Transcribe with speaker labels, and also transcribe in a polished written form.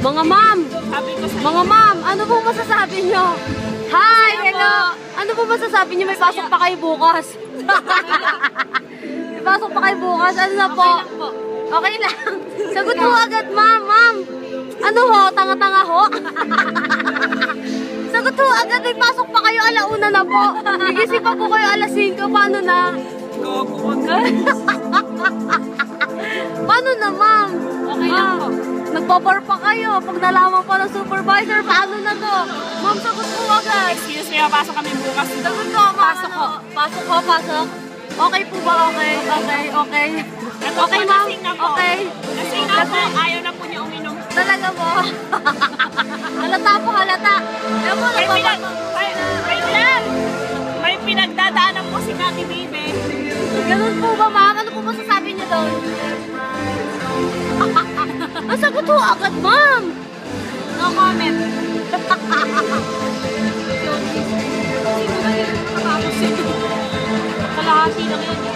Speaker 1: Mga ma'am! Mga ma'am, ano po masasabi nyo? Hi! Hello! Ano po masasabi nyo? May pasok pa kayo bukas. May pasok pa kayo bukas. Ano na po? Okay lang. Sagot po agad, ma'am. Ma'am! Ano ho? Tanga-tanga ho? Sagot po agad. May pasok pa kayo. Alauna na po. Gigising pa po kayo alas 5. Paano na? Paano na, ma'am?
Speaker 2: Okay lang po.
Speaker 1: Nagbabar pa kayo. Pag nalaman pa ng supervisor, paano na to? Ma'am, sagot po agad.
Speaker 2: Excuse me, pasok kami bukas.
Speaker 1: Sagot ko, ma'am. Pasok ko. Pasok ko, pasok. Okay po ba? Okay, okay, okay. Okay, ma'am. Okay.
Speaker 2: Kasi na po, ayaw na po niya uminom.
Speaker 1: Talaga po. Halata po, halata. Ayaw po,
Speaker 2: Wait lang! May pinagdadaanan po si Kati Bibe.
Speaker 1: Ganun po ba, ma'am? Ano po masasabi niyo doon? Ang sagot po agad, ma'am.
Speaker 2: No comment. Kalahati lang yun.